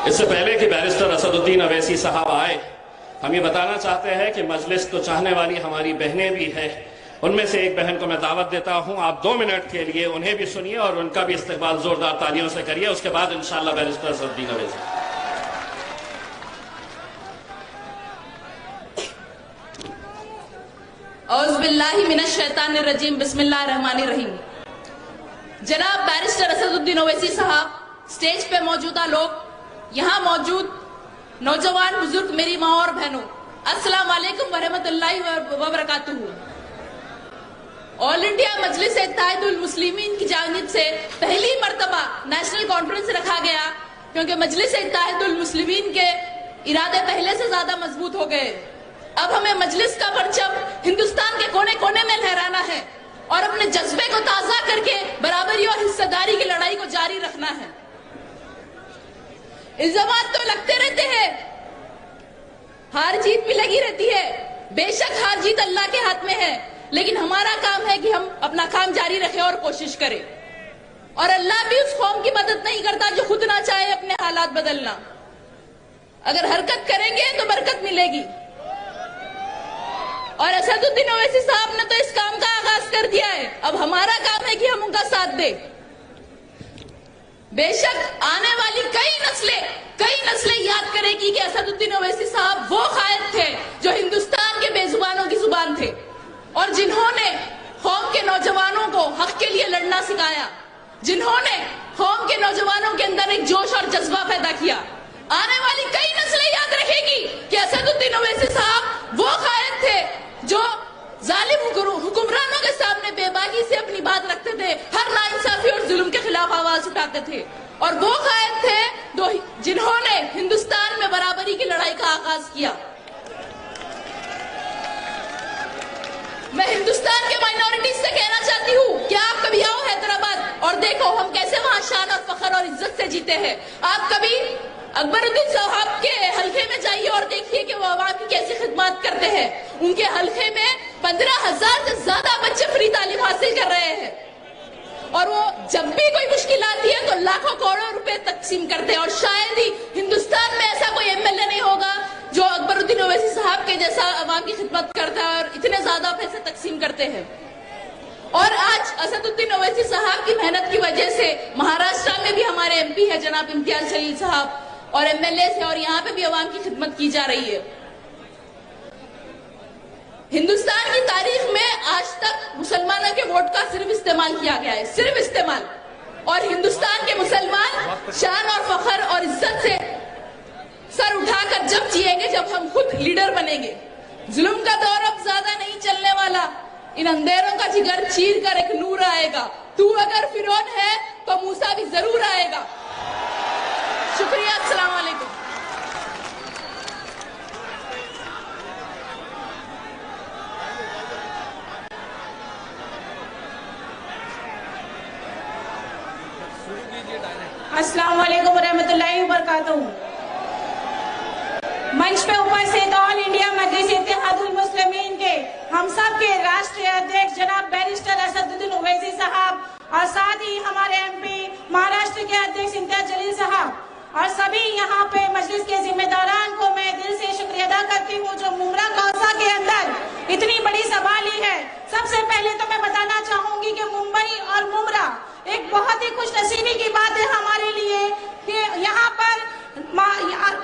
اس سے پہلے کہ بیرسٹر اسدالدین اویسی صاحب آئے، ہم یہ بتانا چاہتے ہیں کہ مجلس کو چاہنے والی ہماری بہنیں بھی ہیں، ان میں سے ایک بہن کو میں دعوت دیتا ہوں، آپ 2 منٹ کے لیے انہیں بھی سنیے اور ان کا بھی استقبال زوردار تالیوں سے کریے، اس کے بعد انشاءاللہ بیرسٹر اسدالدین اویسی۔ اعوذ باللہ من الشیطان الرجیم، بسم اللہ الرحمن الرحیم۔ جناب بیرسٹر اسدالدین اویسی صاحب، سٹیج پہ موجودہ لوگ، یہاں موجود نوجوان بزرگ، میری ماں اور بہنوں، السلام علیکم ورحمۃ اللہ وبرکاتہ۔ آل انڈیا مجلس اتحاد المسلمین کی جانب سے پہلی مرتبہ نیشنل کانفرنس رکھا گیا، کیونکہ مجلس اتحاد المسلمین کے ارادے پہلے سے زیادہ مضبوط ہو گئے۔ اب ہمیں مجلس کا پرچم ہندوستان کے کونے کونے میں لہرانا ہے اور اپنے جذبے کو تازہ کر کے برابری اور حصہ داری کی لڑائی کو جاری رکھنا ہے۔ الزامات تو لگتے رہتے ہیں، ہار جیت بھی لگی رہتی ہے، بے شک ہار جیت اللہ کے ہاتھ میں ہے، لیکن ہمارا کام ہے کہ ہم اپنا کام جاری رکھیں اور کوشش کریں، اور اللہ بھی اس قوم کی مدد نہیں کرتا جو خود نہ چاہے اپنے حالات بدلنا۔ اگر حرکت کریں گے تو برکت ملے گی، اور اسدالدین اویسی صاحب نے تو اس کام کا آغاز کر دیا ہے، اب ہمارا کام ہے کہ ہم ان کا ساتھ دیں۔ بے شک آنے والی کئی نسلیں یاد کرے گی کہ اسدالدین اویسی صاحب وہ قائد تھے جو ہندوستان کے بے زبانوں کی زبان تھے، اور جنہوں نے قوم کے نوجوانوں کو حق کے لیے لڑنا سکھایا، جنہوں نے قوم کے نوجوانوں کے اندر ایک جوش اور جذبہ پیدا کیا۔ آنے والی کئی نسلیں یاد رکھے گی کہ اسدالدین اویسی صاحب وہ قائد تھے جو ظالم حکمرانوں کے سامنے بے باکی سے اپنی بات رکھتے تھے، ہر ناانصافی اور ظلم کے خلاف آواز اٹھاتے تھے، اور وہ قائد تھے جنہوں نے ہندوستان میں برابری کی لڑائی کا آغاز کیا۔ میں ہندوستان کے مائنورٹیز سے کہنا چاہتی ہوں کہ آپ کبھی آؤ حیدرآباد اور دیکھو ہم کیسے وہاں شان اور فخر اور عزت سے جیتے ہیں۔ آپ کبھی اکبر الدین صاحب کے حلقے میں جائیے اور دیکھیے کہ وہ عوام کی کیسی خدمات کرتے ہیں۔ ان کے حلقے میں 15,000 سے زیادہ بچے فری تعلیم حاصل کر رہے ہیں، اور وہ جب بھی کوئی مشکل آتی ہے تو لاکھوں کروڑوں روپے تقسیم کرتے ہیں، اور شاید ہی ہندوستان میں ایسا کوئی MLA نہیں ہوگا جو اکبر الدین اویسی صاحب کے جیسا عوام کی خدمت کرتا ہے اور اتنے زیادہ پیسے تقسیم کرتے ہیں۔ اور آج اسدالدین اویسی صاحب کی محنت کی وجہ سے مہاراشٹر میں بھی ہمارے MP ہے جناب امتیاز جلیل صاحب، اور MLA ہے، اور یہاں پہ بھی عوام کی خدمت کی جا رہی ہے۔ ہندوستان کی تاریخ میں آج تک مسلمانوں کے ووٹ کا صرف استعمال کیا گیا ہے، صرف استعمال، اور ہندوستان کے مسلمان شان اور فخر اور عزت سے سر اٹھا کر جب جیئیں گے جب ہم خود لیڈر بنیں گے۔ ظلم کا دور اب زیادہ نہیں چلنے والا، ان اندھیروں کا جگر چیر کر ایک نور آئے گا۔ تو اگر فرعون ہے تو موسیٰ بھی ضرور آئے گا۔ شکریہ، السلام علیکم۔ السلام علیکم ورحمۃ اللہ وبرکاتہ۔ منچ پہ اپستھت آل انڈیا مجلس اتحاد المسلمین کے ہم سب کے راشٹریہ ادھیکش جناب بیرسٹر اسدالدین اویسی صاحب، اور ساتھ ہی ہمارے MP مہاراشٹر کے ادھیکش امتیاز جلیل صاحب، اور سبھی یہاں پہ مجلس کے ذمہ داران کو میں دل سے شکریہ ادا کرتی ہوں جو ممرا کوسا کے اندر اتنی بڑی سبھا لی ہے۔ سب سے پہلے تو میں بتانا چاہوں گی کہ ممبئی اور ممرا ایک بہت ہی خوش نصیبی کی بات ہے ہمارے لیے کہ یہاں پر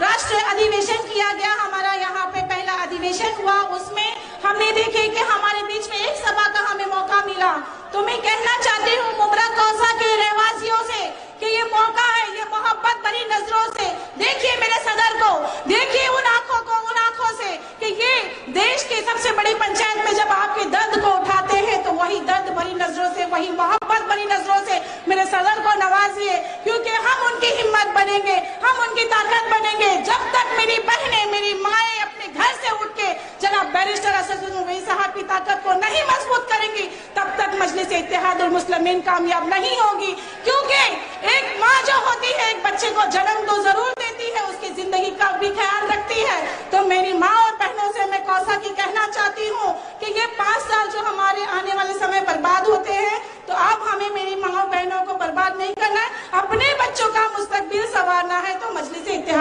راشٹر ادھیویشن کیا گیا، ہمارا یہاں پہ پہلا ادھیویشن ہوا، اس میں ہم نے دیکھے کہ ہمارے بیچ میں ایک سبھا کا ہمیں موقع ملا۔ تو میں کہنا چاہتی ہوں ممرا کوسا کے رہواسیوں سے کہ یہ موقع ہے، یہ محبت بھری نظروں سے دیکھیے میرے صدر کو، دیکھیے ان آنکھوں کو، ان آنکھوں سے کہ یہ دیش کی سب سے بڑی پنچایت میں جب آپ کے درد کو اٹھاتے ہیں تو وہی درد بھری نظروں سے، وہی محبت بھری نظروں سے میرے صدر کو نوازیے، کیونکہ ہم ان کی ہمت بنیں گے، ہم ان کی طاقت بنیں گے جب تک میری بہنیں، میری مائیں اپنے گھر سے اٹھ کے جناب بیرسٹر اسدالدین اویسی صاحب کی طاقت کو نہیں مضبوط کریں گی تب تک مجلس اتحاد المسلمین کامیاب نہیں ہوگی، کیونکہ ایک ماں جو ہوتی ہے ایک بچے کو جنم تو ضرور دیتی ہے، اس کی زندگی کا بھی خیال رکھتی ہے۔ تو میری ماں اور بہنوں سے میں کوسا کی کہنا چاہتی ہوں کہ یہ 5 سال جو ہمارے آنے والے سمے برباد ہوتے ہیں تو اب ہمیں میری ماں اور بہنوں کو برباد نہیں کرنا ہے، اپنے بچوں کا مستقبل سنوارنا ہے۔ تو مجلس اتحاد